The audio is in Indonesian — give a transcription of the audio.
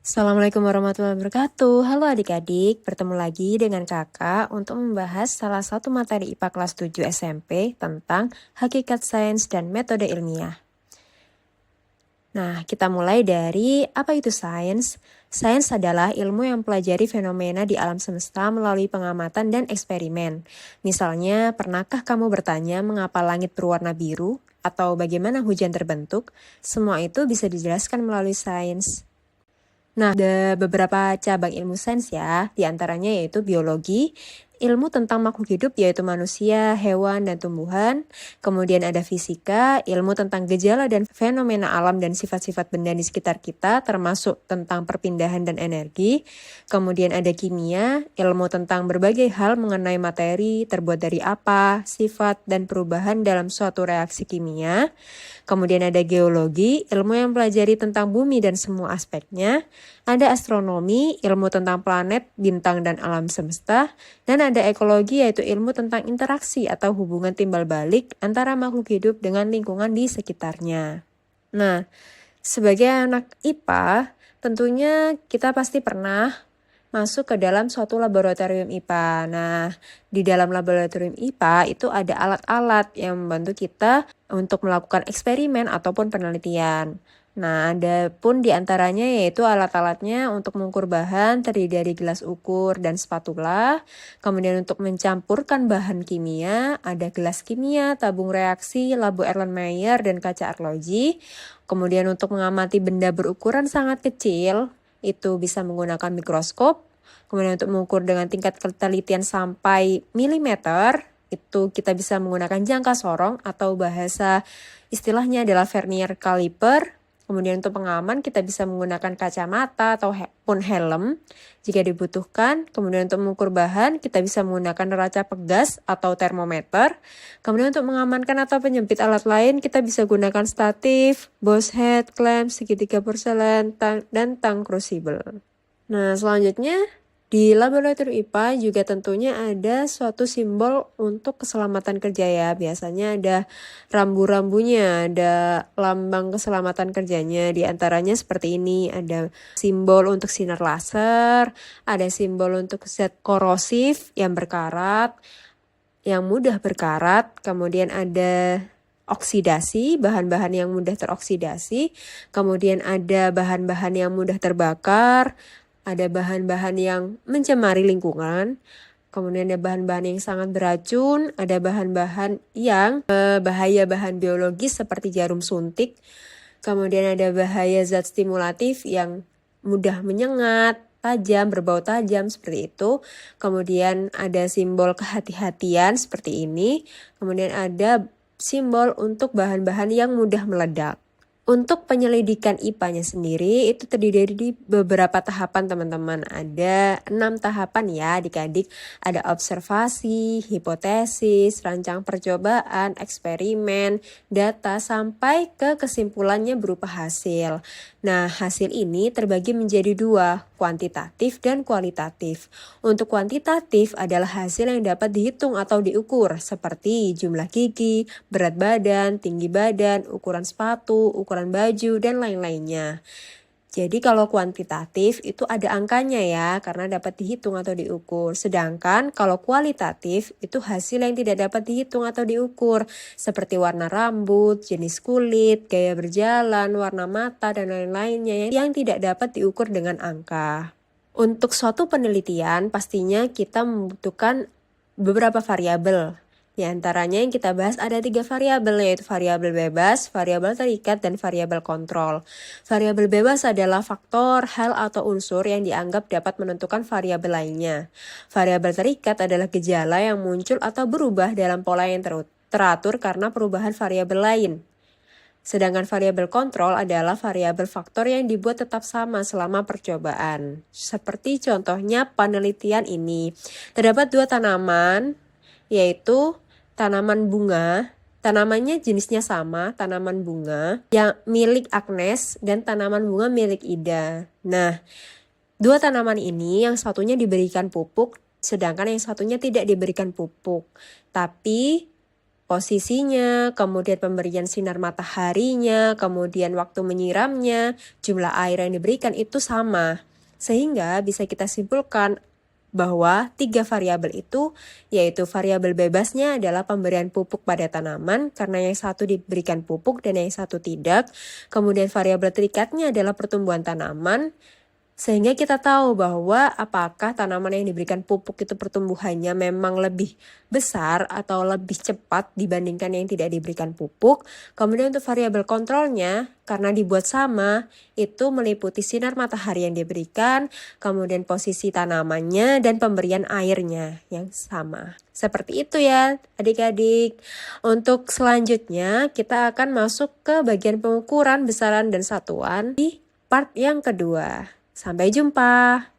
Assalamualaikum warahmatullahi wabarakatuh. Halo adik-adik, bertemu lagi dengan kakak untuk membahas salah satu materi IPA kelas 7 SMP tentang hakikat sains dan metode ilmiah. Nah, kita mulai dari apa itu sains? Sains adalah ilmu yang mempelajari fenomena di alam semesta melalui pengamatan dan eksperimen. Misalnya, pernahkah kamu bertanya mengapa langit berwarna biru? Atau bagaimana hujan terbentuk? Semua itu bisa dijelaskan melalui sains. Nah, ada beberapa cabang ilmu sains ya, diantaranya yaitu biologi, ilmu tentang makhluk hidup yaitu manusia, hewan, dan tumbuhan. Kemudian ada fisika, ilmu tentang gejala dan fenomena alam dan sifat-sifat benda di sekitar kita, termasuk tentang perpindahan dan energi. Kemudian ada kimia, ilmu tentang berbagai hal mengenai materi, terbuat dari apa, sifat, dan perubahan dalam suatu reaksi kimia. Kemudian ada geologi, ilmu yang mempelajari tentang bumi dan semua aspeknya. Ada astronomi, ilmu tentang planet, bintang, dan alam semesta. Dan ada ekologi, yaitu ilmu tentang interaksi atau hubungan timbal balik antara makhluk hidup dengan lingkungan di sekitarnya. Nah, sebagai anak IPA, tentunya kita pasti pernah masuk ke dalam suatu laboratorium IPA. Nah, di dalam laboratorium IPA itu ada alat-alat yang membantu kita untuk melakukan eksperimen ataupun penelitian. Nah, ada pun diantaranya yaitu alat-alatnya untuk mengukur bahan terdiri dari gelas ukur dan spatula. Kemudian untuk mencampurkan bahan kimia, ada gelas kimia, tabung reaksi, labu Erlenmeyer, dan kaca arloji. Kemudian untuk mengamati benda berukuran sangat kecil, itu bisa menggunakan mikroskop. Kemudian untuk mengukur dengan tingkat ketelitian sampai milimeter, itu kita bisa menggunakan jangka sorong atau bahasa istilahnya adalah vernier caliper. Kemudian untuk pengaman kita bisa menggunakan kacamata atau pun helm jika dibutuhkan. Kemudian untuk mengukur bahan kita bisa menggunakan neraca pegas atau termometer. Kemudian untuk mengamankan atau penyempit alat lain kita bisa gunakan statif, Bose head, clamp, segitiga porselen, dan tang crucible. Nah, selanjutnya di laboratorium IPA juga tentunya ada suatu simbol untuk keselamatan kerja ya. Biasanya ada rambu-rambunya, ada lambang keselamatan kerjanya. Di antaranya seperti ini, ada simbol untuk sinar laser, ada simbol untuk zat korosif yang berkarat, yang mudah berkarat, kemudian ada oksidasi, bahan-bahan yang mudah teroksidasi, kemudian ada bahan-bahan yang mudah terbakar, ada bahan-bahan yang mencemari lingkungan, kemudian ada bahan-bahan yang sangat beracun, ada bahan-bahan yang bahaya bahan biologis seperti jarum suntik, kemudian ada bahaya zat stimulatif yang mudah menyengat, tajam, berbau tajam seperti itu. Kemudian ada simbol kehati-hatian seperti ini, kemudian ada simbol untuk bahan-bahan yang mudah meledak. Untuk penyelidikan IPA-nya sendiri itu terdiri dari beberapa tahapan teman-teman. Ada 6 tahapan ya adik-adik. Ada observasi, hipotesis, rancang percobaan, eksperimen, data sampai ke kesimpulannya berupa hasil. Nah, hasil ini terbagi menjadi 2, kuantitatif dan kualitatif. Untuk kuantitatif adalah hasil yang dapat dihitung atau diukur seperti jumlah gigi, berat badan, tinggi badan, ukuran sepatu, ukuran baju, dan lain-lainnya. Jadi kalau kuantitatif itu ada angkanya ya, karena dapat dihitung atau diukur. Sedangkan kalau kualitatif itu hasil yang tidak dapat dihitung atau diukur, seperti warna rambut, jenis kulit, gaya berjalan, warna mata, dan lain-lainnya yang tidak dapat diukur dengan angka. Untuk suatu penelitian pastinya kita membutuhkan beberapa variabel. Di antaranya yang kita bahas ada 3 variabel, yaitu variabel bebas, variabel terikat, dan variabel kontrol. Variabel bebas adalah faktor, hal, atau unsur yang dianggap dapat menentukan variabel lainnya. Variabel terikat adalah gejala yang muncul atau berubah dalam pola yang teratur karena perubahan variabel lain. Sedangkan variabel kontrol adalah variabel faktor yang dibuat tetap sama selama percobaan. Seperti contohnya penelitian ini. Terdapat 2 tanaman, yaitu tanaman bunga, tanamannya jenisnya sama, tanaman bunga yang milik Agnes dan tanaman bunga milik Ida. Nah, 2 tanaman ini yang satunya diberikan pupuk, sedangkan yang satunya tidak diberikan pupuk. Tapi posisinya, kemudian pemberian sinar mataharinya, kemudian waktu menyiramnya, jumlah air yang diberikan itu sama. Sehingga bisa kita simpulkan bahwa 3 variabel itu, yaitu variabel bebasnya adalah pemberian pupuk pada tanaman karena yang satu diberikan pupuk dan yang satu tidak. Kemudian variabel terikatnya adalah pertumbuhan tanaman. Sehingga kita tahu bahwa apakah tanaman yang diberikan pupuk itu pertumbuhannya memang lebih besar atau lebih cepat dibandingkan yang tidak diberikan pupuk. Kemudian untuk variabel kontrolnya, karena dibuat sama, itu meliputi sinar matahari yang diberikan, kemudian posisi tanamannya, dan pemberian airnya yang sama. Seperti itu ya adik-adik. Untuk selanjutnya kita akan masuk ke bagian pengukuran besaran dan satuan di part yang kedua. Sampai jumpa.